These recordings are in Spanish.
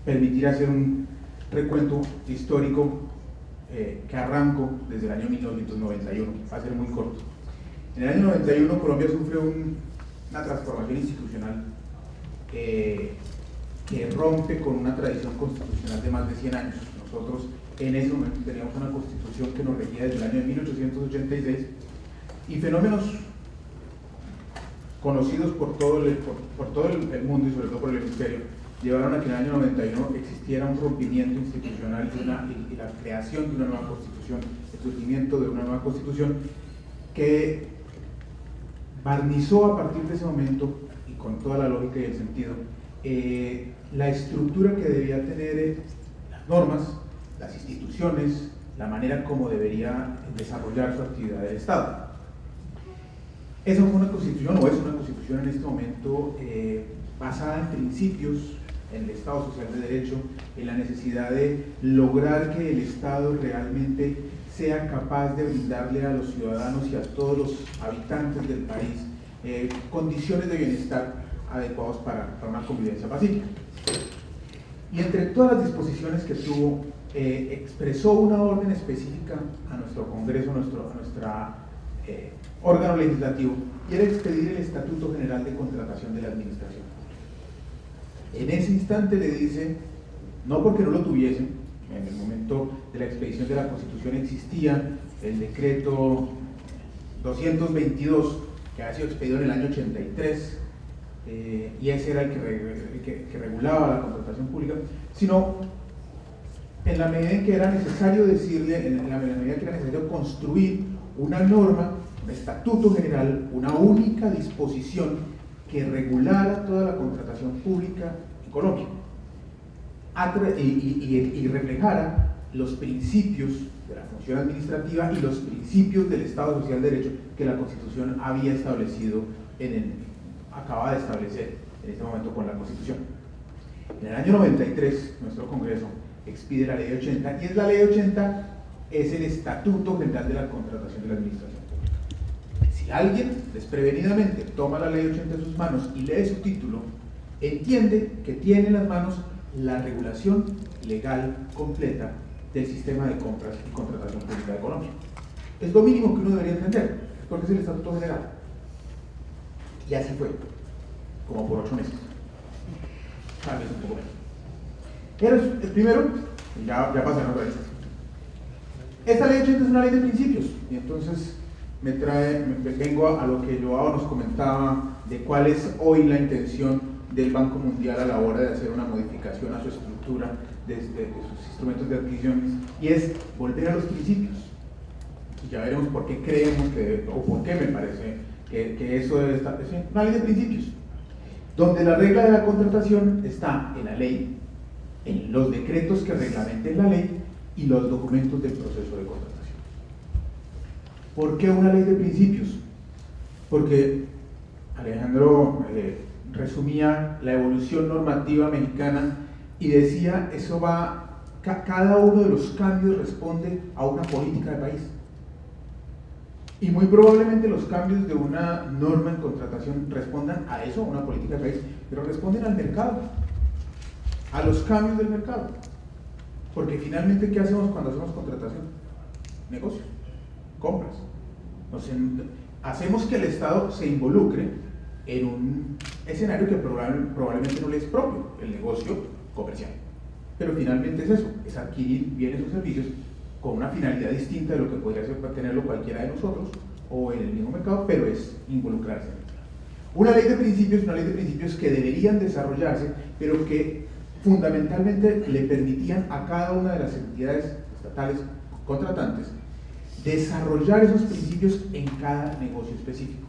permitir hacer un recuento histórico que arranco desde el año 1991, va a ser muy corto. En el año 91 Colombia sufre una transformación institucional que rompe con una tradición constitucional de más de 100 años. Nosotros en ese momento teníamos una constitución que nos regía desde el año de 1886 y fenómenos conocidos por todo el mundo y sobre todo por el hemisferio llevaron a que en el año 91 existiera un rompimiento institucional y la creación de una nueva constitución, el surgimiento de una nueva constitución que barnizó a partir de ese momento y con toda la lógica y el sentido la estructura que debía tener las normas, las instituciones, la manera como debería desarrollar su actividad del Estado. Esa fue una constitución, o es una constitución en este momento basada en principios, en el Estado social de derecho, en la necesidad de lograr que el Estado realmente sea capaz de brindarle a los ciudadanos y a todos los habitantes del país condiciones de bienestar adecuados para una convivencia pacífica. Y entre todas las disposiciones que tuvo, expresó una orden específica a nuestro Congreso, a nuestro órgano legislativo, y era expedir el Estatuto General de Contratación de la Administración. En ese instante le dice, no porque no lo tuviesen, en el momento de la expedición de la Constitución existía el decreto 222, que había sido expedido en el año 83, y ese era el que regulaba la contratación pública, sino en la medida en que era necesario decirle, en la medida que era necesario construir una norma, un estatuto general, una única disposición que regulara toda la contratación pública en Colombia y reflejara los principios de la función administrativa y los principios del Estado Social de Derecho que la Constitución había establecido, acababa de establecer en este momento con la Constitución. En el año 93, nuestro Congreso expide la Ley 80, y es la Ley 80, es el Estatuto General de la Contratación de la Administración Pública. Si alguien desprevenidamente toma la Ley 80 en sus manos y lee su título, entiende que tiene en las manos la regulación legal completa del sistema de compras y contratación pública de Colombia. Es lo mínimo que uno debería entender, porque es el Estatuto General. Y así fue, como por 8 meses. Tal vez un poco menos. El primero, ya pasaron otra vez. Esta ley 80 es una ley de principios, y entonces vengo a lo que Joao nos comentaba de cuál es hoy la intención del Banco Mundial a la hora de hacer una modificación a su estructura de sus instrumentos de adquisición, y es volver a los principios. Y ya veremos por qué creemos o por qué me parece que eso debe estar. Es una ley de principios, donde la regla de la contratación está en la ley, en los decretos que reglamenten la ley y los documentos del proceso de contratación. ¿Por qué una ley de principios? Porque Alejandro resumía la evolución normativa mexicana y decía, cada uno de los cambios responde a una política de país. Y muy probablemente los cambios de una norma en contratación respondan a eso, a una política de país, pero responden al mercado, a los cambios del mercado. Porque finalmente, ¿qué hacemos cuando hacemos contratación? Negocios, compras. Hacemos que el Estado se involucre en un escenario que probablemente no le es propio, el negocio comercial. Pero finalmente es eso, es adquirir bienes o servicios con una finalidad distinta de lo que podría ser para tenerlo cualquiera de nosotros o en el mismo mercado, pero es involucrarse. Una ley de principios, una ley de principios que deberían desarrollarse, pero que fundamentalmente le permitían a cada una de las entidades estatales contratantes desarrollar esos principios en cada negocio específico.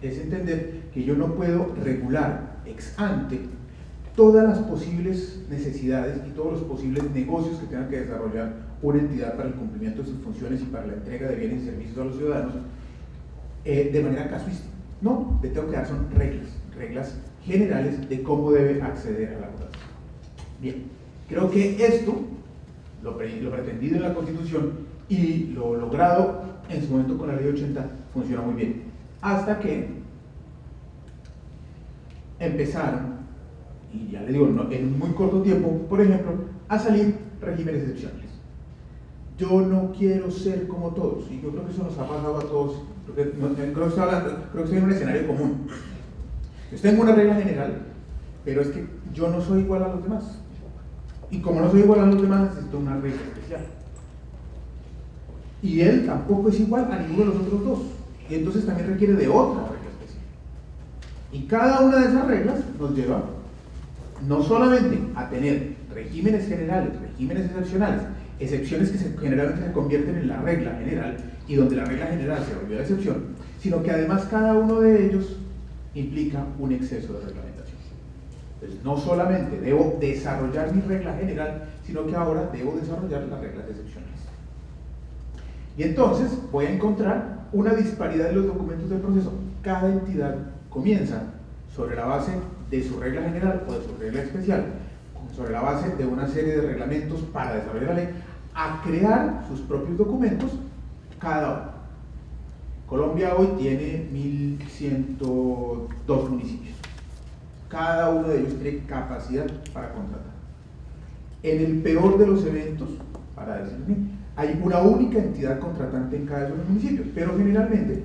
Es entender que yo no puedo regular ex ante todas las posibles necesidades y todos los posibles negocios que tengan que desarrollar una entidad para el cumplimiento de sus funciones y para la entrega de bienes y servicios a los ciudadanos de manera casuística. No, le tengo que dar son reglas generales de cómo debe acceder a la contratación. Bien, creo que esto, lo pretendido en la Constitución y lo logrado en su momento con la Ley 80, funciona muy bien. Hasta que empezaron y ya le digo, en un muy corto tiempo, por ejemplo, a salir regímenes excepcionales. Yo no quiero ser como todos, y yo creo que eso nos ha pasado a todos, creo que estoy en un escenario común. Yo tengo una regla general, pero es que yo no soy igual a los demás. Y como no soy igual a los demás, necesito una regla especial. Y él tampoco es igual a ninguno de los otros dos. Y entonces también requiere de otra regla especial. Y cada una de esas reglas nos lleva no solamente a tener regímenes generales, regímenes excepcionales, excepciones que generalmente se convierten en la regla general y donde la regla general se volvió la excepción, sino que además cada uno de ellos implica un exceso de reglamentación. Entonces, no solamente debo desarrollar mi regla general, sino que ahora debo desarrollar las reglas excepcionales. Y entonces voy a encontrar una disparidad en los documentos del proceso. Cada entidad comienza sobre la base de su regla general o de su regla especial, sobre la base de una serie de reglamentos para desarrollar la ley, a crear sus propios documentos cada uno. Colombia hoy tiene 1.102 municipios. Cada uno de ellos tiene capacidad para contratar. En el peor de los eventos, para decirlo así, hay una única entidad contratante en cada uno de los municipios, pero generalmente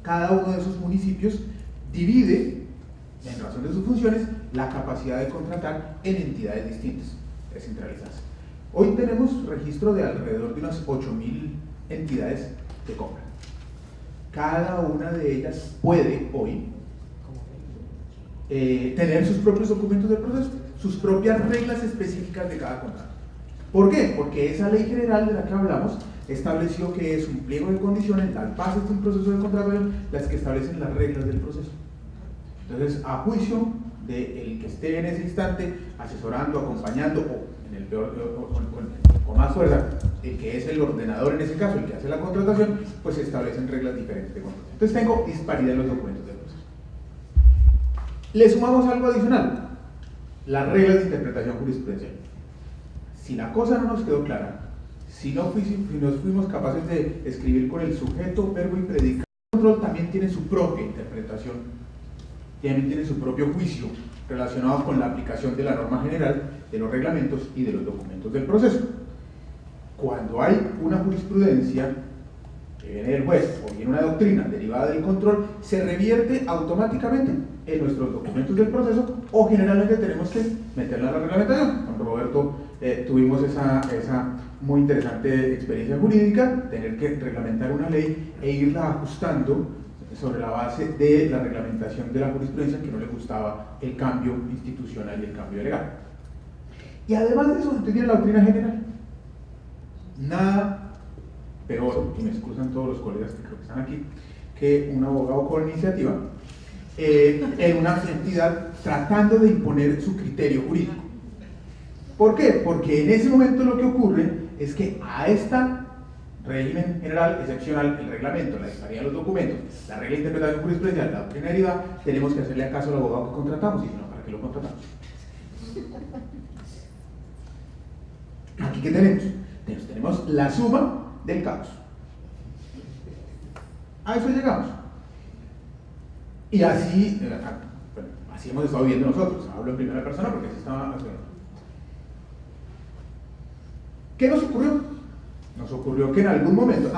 cada uno de esos municipios divide, en razón de sus funciones, la capacidad de contratar en entidades distintas, descentralizadas. Hoy tenemos registro de alrededor de unas 8.000 entidades de compra. Cada una de ellas puede hoy tener sus propios documentos del proceso, sus propias reglas específicas de cada contrato. ¿Por qué? Porque esa ley general de la que hablamos estableció que es un pliego de condiciones, las bases de un proceso de contratación, las que establecen las reglas del proceso. Entonces, a juicio del que esté en ese instante asesorando, acompañando, o en el peor, con más fuerza, el que es el ordenador en ese caso, el que hace la contratación, pues se establecen reglas diferentes de contratación. Entonces tengo disparidad en los documentos del proceso. Le sumamos algo adicional, las reglas de interpretación jurisprudencial. Si la cosa no nos quedó clara, si nos fuimos capaces de escribir con el sujeto, verbo y predicado, el control también tiene su propia interpretación, también tiene su propio juicio relacionado con la aplicación de la norma general, de los reglamentos y de los documentos del proceso. Cuando hay una jurisprudencia que viene del juez o viene una doctrina derivada del control, se revierte automáticamente en nuestros documentos del proceso o generalmente tenemos que meterla a la reglamentación. Con Roberto tuvimos esa muy interesante experiencia jurídica, tener que reglamentar una ley e irla ajustando sobre la base de la reglamentación de la jurisprudencia que no le gustaba el cambio institucional y el cambio legal. Y además de eso, usted tiene la doctrina general. Nada peor, y me excusan todos los colegas que creo que están aquí, que un abogado con iniciativa en una entidad tratando de imponer su criterio jurídico. ¿Por qué? Porque en ese momento lo que ocurre es que a esta régimen general, excepcional, el reglamento, la disparidad de los documentos, la regla de interpretación jurisprudencial, la doctrina derivada, tenemos que hacerle caso al abogado que contratamos, y si no, ¿para qué lo contratamos? ¿Aquí qué tenemos? Tenemos la suma del caos. A eso llegamos. Y así, bueno, así hemos estado viviendo nosotros. Hablo en primera persona porque así estaba haciendo. ¿Qué nos ocurrió? Nos ocurrió que en algún momento,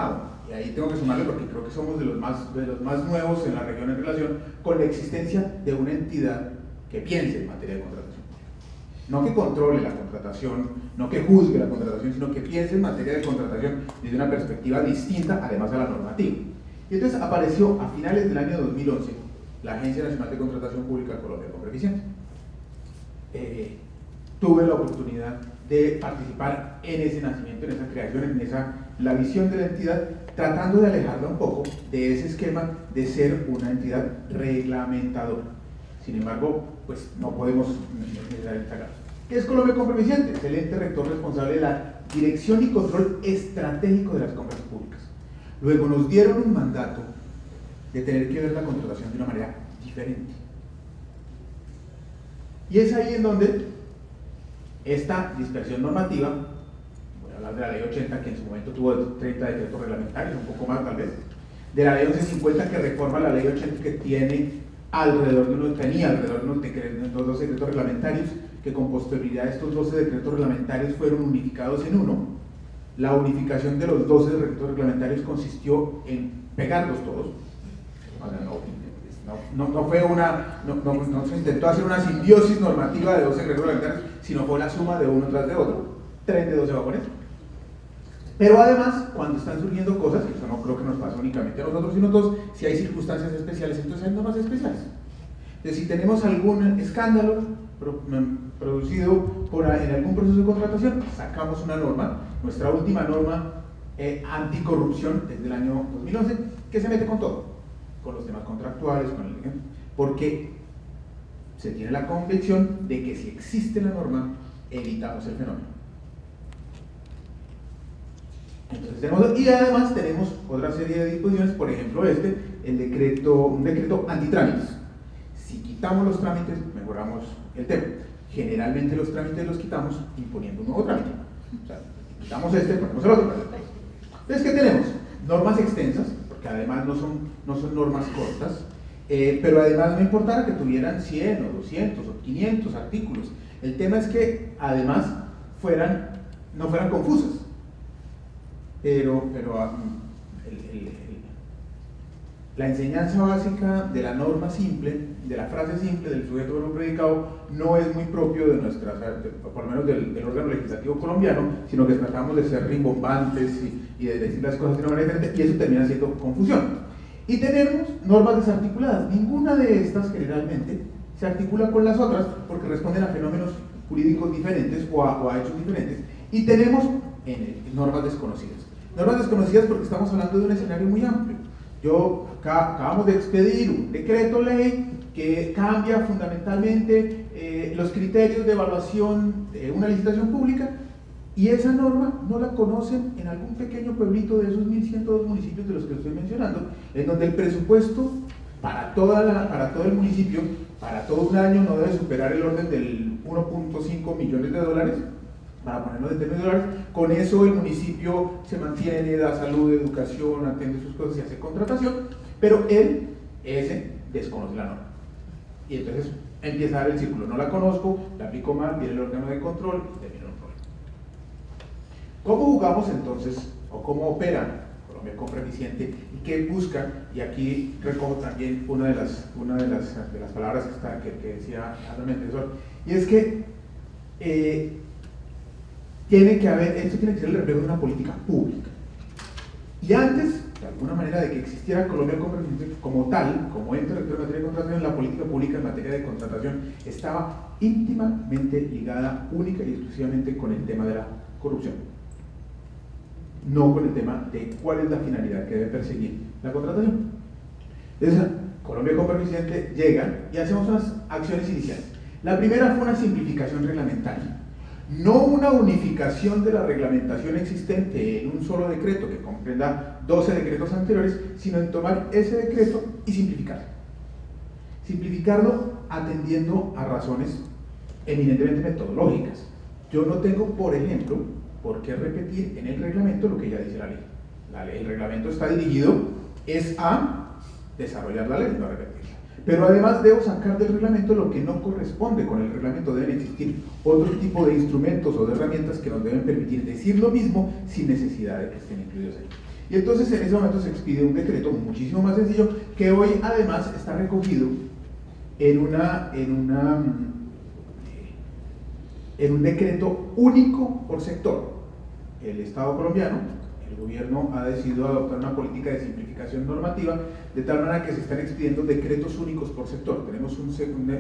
y ahí tengo que sumarle porque creo que somos de los más nuevos en la región en relación con la existencia de una entidad que piense en materia de contratación. No que controle la contratación, no que juzgue la contratación, sino que piense en materia de contratación desde una perspectiva distinta, además a la normativa. Y entonces apareció a finales del año 2011 la Agencia Nacional de Contratación Pública Colombia Copreficiente. Tuve la oportunidad de participar en ese nacimiento, en esa creación, la visión de la entidad, tratando de alejarla un poco de ese esquema de ser una entidad reglamentadora. Sin embargo, pues no podemos destacar. ¿Qué es Colombia Copreficiente? Es el ente rector responsable de la dirección y control estratégico de las compras públicas. Luego nos dieron un mandato de tener que ver la contratación de una manera diferente. Y es ahí en donde esta dispersión normativa, voy a hablar de la ley 80, que en su momento tuvo 30 decretos reglamentarios, un poco más tal vez, de la ley 1150 que reforma la ley 80 que tiene tenía alrededor de unos 12 decretos reglamentarios, que con posterioridad estos 12 decretos reglamentarios fueron unificados en uno. La unificación de los 12 decretos reglamentarios consistió en pegarlos todos. No se intentó hacer una simbiosis normativa de 12 decretos reglamentarios, sino fue la suma de uno tras de otro, 3 de 12 vagones. Pero además, cuando están surgiendo cosas, y eso no creo que nos pasa únicamente a nosotros, sino a todos, si hay circunstancias especiales, entonces hay normas especiales. Entonces, si tenemos algún escándalo producido en algún proceso de contratación, sacamos una norma, nuestra última norma anticorrupción desde el año 2011, que se mete con todo, con los temas contractuales, porque se tiene la convicción de que si existe la norma, evitamos el fenómeno. Entonces, y además tenemos otra serie de disposiciones, por ejemplo un decreto antitrámites. Si quitamos los trámites, mejoramos el tema. Generalmente los trámites los quitamos imponiendo un nuevo trámite. O sea, quitamos ponemos el otro. Entonces, ¿qué tenemos? Normas extensas, porque además no son normas cortas, pero además no importara que tuvieran 100 o 200 o 500 artículos. El tema es que además no fueran confusas. Pero la enseñanza básica de la norma simple, de la frase simple, del sujeto verbo predicado, no es muy propio de por lo menos del órgano legislativo colombiano, sino que tratamos de ser rimbombantes y de decir las cosas de una manera diferente, y eso termina siendo confusión. Y tenemos normas desarticuladas. Ninguna de estas generalmente se articula con las otras porque responden a fenómenos jurídicos diferentes o a hechos diferentes. Y tenemos normas desconocidas. Normas desconocidas porque estamos hablando de un escenario muy amplio. Acabamos de expedir un decreto ley que cambia fundamentalmente los criterios de evaluación de una licitación pública, y esa norma no la conocen en algún pequeño pueblito de esos 1.102 municipios de los que estoy mencionando, en donde el presupuesto para todo el municipio, para todo un año, no debe superar el orden del 1.5 millones de dólares, para ponerlo en términos de dólares. Con eso el municipio se mantiene, da salud, educación, atiende sus cosas y hace contratación, pero ese desconoce la norma. Y entonces empieza a dar el círculo: no la conozco, la aplico mal, viene el órgano de control y termina un problema. ¿Cómo jugamos entonces, o cómo opera Colombia Compra Eficiente y qué busca? Y aquí recojo también una de las palabras que decía el antecesor, y es que esto tiene que ser el reflejo de una política pública. Y antes, de alguna manera, de que existiera Colombia Compra Eficiente como tal, como ente rector en materia de contratación, la política pública en materia de contratación estaba íntimamente ligada única y exclusivamente con el tema de la corrupción, no con el tema de cuál es la finalidad que debe perseguir la contratación. Entonces, Colombia Compra Eficiente llega y hacemos unas acciones iniciales. La primera fue una simplificación reglamentaria. No una unificación de la reglamentación existente en un solo decreto que comprenda 12 decretos anteriores, sino en tomar ese decreto y simplificarlo. Simplificarlo atendiendo a razones eminentemente metodológicas. Yo no tengo, por ejemplo, por qué repetir en el reglamento lo que ya dice la ley. El reglamento está dirigido a desarrollar la ley, no a repetirla. Pero además debo sacar del reglamento lo que no corresponde con el reglamento. Deben existir otro tipo de instrumentos o de herramientas que nos deben permitir decir lo mismo sin necesidad de que estén incluidos ahí. Y entonces en ese momento se expide un decreto muchísimo más sencillo, que hoy además está recogido en un decreto único por sector. El Estado colombiano, el gobierno, ha decidido adoptar una política de simplificación normativa, de tal manera que se están expidiendo decretos únicos por sector. Tenemos un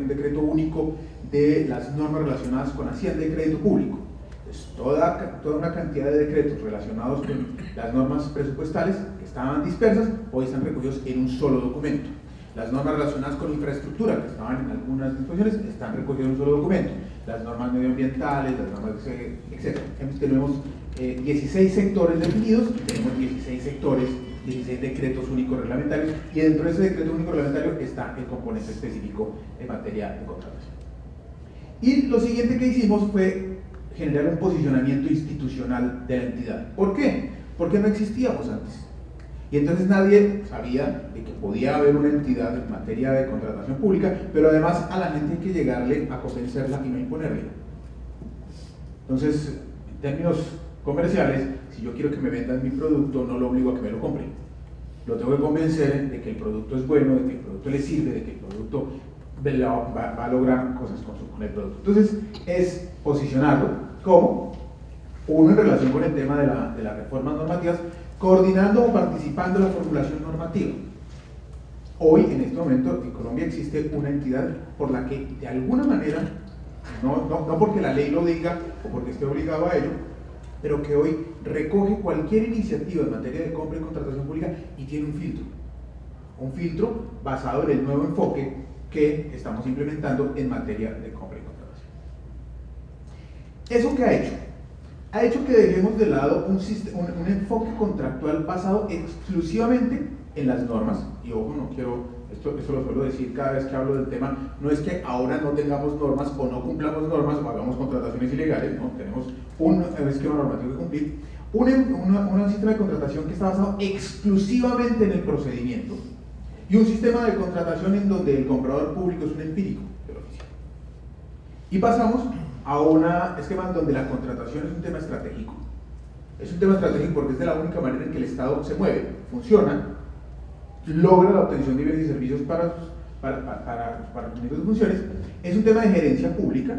decreto único de las normas relacionadas con Hacienda y crédito público. Entonces, toda una cantidad de decretos relacionados con las normas presupuestales que estaban dispersas, hoy están recogidos en un solo documento. Las normas relacionadas con infraestructura, que estaban en algunas disposiciones, están recogidas en un solo documento. Las normas medioambientales, las normas, etc. Tenemos 16 sectores definidos, tenemos 16 sectores, 16 decretos únicos reglamentarios, y dentro de ese decreto único reglamentario está el componente específico en materia de contratación. Y lo siguiente que hicimos fue generar un posicionamiento institucional de la entidad. ¿Por qué? Porque no existíamos antes. Y entonces nadie sabía de que podía haber una entidad en materia de contratación pública, pero además a la gente hay que llegarle a convencerla y no imponerle. Entonces, en términos comerciales, si yo quiero que me vendan mi producto, no lo obligo a que me lo compre. Lo tengo que convencer de que el producto es bueno, de que el producto le sirve, de que el producto va a lograr cosas con el producto. Entonces, es posicionarlo como uno en relación con el tema de las reformas normativas, coordinando o participando en la formulación normativa. Hoy, en este momento, en Colombia existe una entidad por la que, de alguna manera, no porque la ley lo diga o porque esté obligado a ello, pero que hoy recoge cualquier iniciativa en materia de compra y contratación pública y tiene un filtro basado en el nuevo enfoque que estamos implementando en materia de compra y contratación. ¿Eso qué ha hecho? Ha hecho que dejemos de lado un enfoque contractual basado exclusivamente en las normas, y ojo, no quiero, esto lo suelo decir cada vez que hablo del tema, no es que ahora no tengamos normas o no cumplamos normas o hagamos contrataciones ilegales, no, tenemos un esquema normativo que cumplir, un sistema de contratación que está basado exclusivamente en el procedimiento, y un sistema de contratación en donde el comprador público es un empírico del oficial. Y pasamos a un esquema donde la contratación es un tema estratégico. Es un tema estratégico porque es de la única manera en que el Estado se mueve, funciona, logra la obtención de bienes y servicios para cumplimiento de funciones. Es un tema de gerencia pública,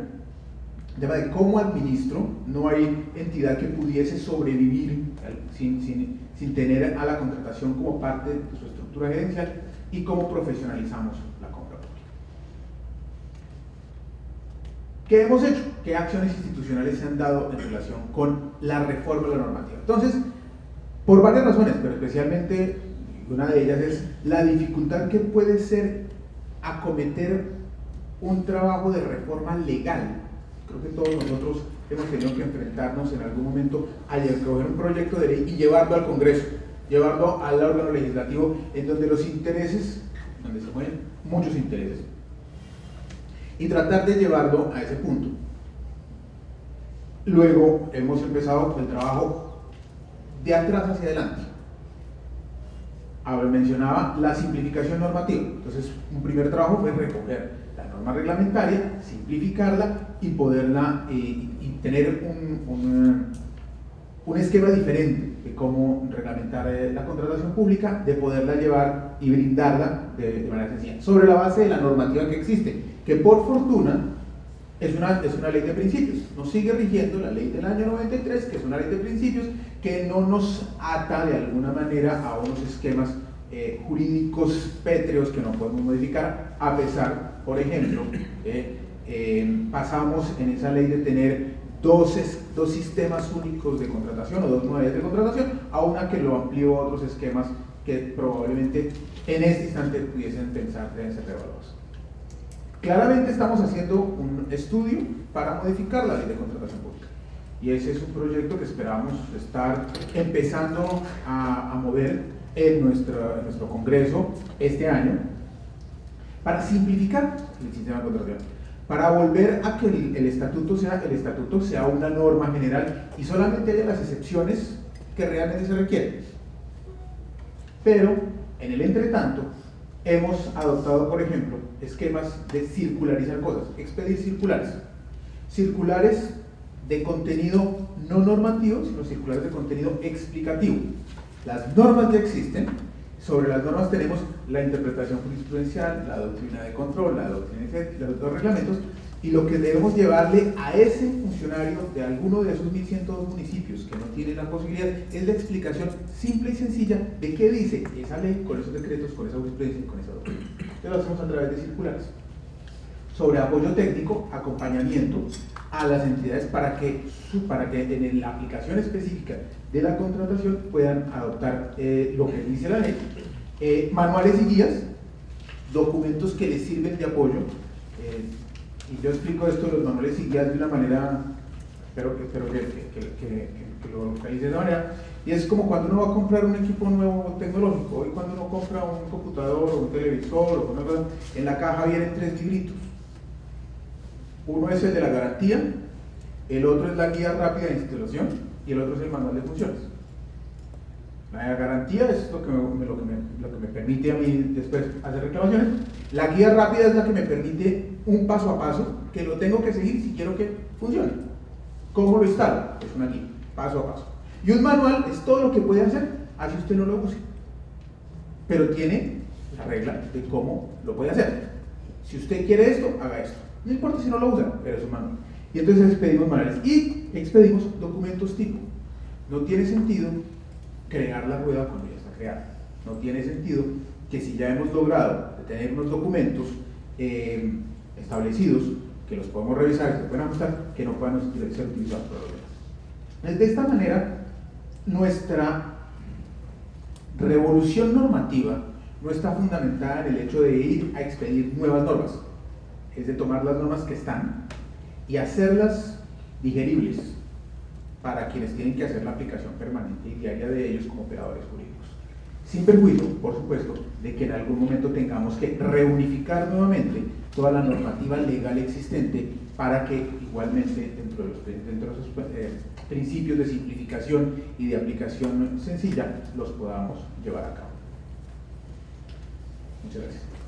un tema de cómo administro. No hay entidad que pudiese sobrevivir sin tener a la contratación como parte de su estructura gerencial, y cómo profesionalizamos la compra pública. ¿Qué hemos hecho? ¿Qué acciones institucionales se han dado en relación con la reforma de la normativa? Entonces, por varias razones, pero especialmente una de ellas es la dificultad que puede ser acometer un trabajo de reforma legal. Creo que todos nosotros hemos tenido que enfrentarnos en algún momento a coger un proyecto de ley y llevarlo al Congreso, llevarlo al órgano legislativo, en donde los intereses, donde se mueven muchos intereses, y tratar de llevarlo a ese punto. Luego hemos empezado el trabajo de atrás hacia adelante. Ahora mencionaba la simplificación normativa. Entonces, un primer trabajo fue recoger la norma reglamentaria, simplificarla y poderla y tener un esquema diferente de cómo reglamentar la contratación pública, de poderla llevar y brindarla de manera sencilla, sobre la base de la normativa que existe, que por fortuna es una ley de principios. Nos sigue rigiendo la ley del año 93, que es una ley de principios que no nos ata de alguna manera a unos esquemas jurídicos pétreos que no podemos modificar, a pesar, por ejemplo, pasamos en esa ley de tener dos sistemas únicos de contratación o dos modalidades de contratación a una que lo amplió a otros esquemas que probablemente en este instante pudiesen pensar deben ser revaluados. Claramente estamos haciendo un estudio para modificar la ley de contratación pública, y ese es un proyecto que esperamos estar empezando a mover en nuestro Congreso este año, para simplificar el sistema de contratación, para volver a que el estatuto sea una norma general y solamente haya las excepciones que realmente se requieren. Pero en el entretanto hemos adoptado, por ejemplo, esquemas de circularizar cosas, expedir circulares de contenido no normativo, sino circulares de contenido explicativo. Las normas ya existen, sobre las normas tenemos la interpretación jurisprudencial, la doctrina de control, la doctrina de los reglamentos, y lo que debemos llevarle a ese funcionario de alguno de esos 1102 municipios que no tienen la posibilidad es la explicación simple y sencilla de qué dice esa ley con esos decretos, con esa jurisprudencia y con esa doctrina. Entonces lo hacemos a través de circulares sobre apoyo técnico, acompañamiento a las entidades para que en la aplicación específica de la contratación puedan adoptar lo que dice la ley, manuales y guías, documentos que les sirven de apoyo, y yo explico esto de los manuales y guías de una manera, espero que lo localice de esa manera, y es como cuando uno va a comprar un equipo nuevo tecnológico. Hoy cuando uno compra un computador o un televisor o una cosa, en la caja vienen 3 libritos. Uno es el de la garantía, el otro es la guía rápida de instalación y el otro es el manual de funciones. La garantía es lo que me permite a mí después hacer reclamaciones. La guía rápida es la que me permite un paso a paso que lo tengo que seguir si quiero que funcione. ¿Cómo lo instalo? Es una guía, paso a paso. Y un manual es todo lo que puede hacer, así usted no lo use. Pero tiene la regla de cómo lo puede hacer. Si usted quiere esto, haga esto. No importa si no lo usa, pero es un manual. Y entonces expedimos manuales y expedimos documentos tipo. No tiene sentido crear la rueda cuando ya está creada. No tiene sentido que si ya hemos logrado tener unos documentos establecidos, que los podemos revisar, que se pueden ajustar, que no puedan ser utilizados por los demás. De esta manera, nuestra revolución normativa no está fundamentada en el hecho de ir a expedir nuevas normas, es de tomar las normas que están y hacerlas digeribles para quienes tienen que hacer la aplicación permanente y diaria de ellos como operadores jurídicos. Sin perjuicio, por supuesto, de que en algún momento tengamos que reunificar nuevamente toda la normativa legal existente para que igualmente dentro de esos principios de simplificación y de aplicación sencilla los podamos llevar a cabo. Muchas gracias.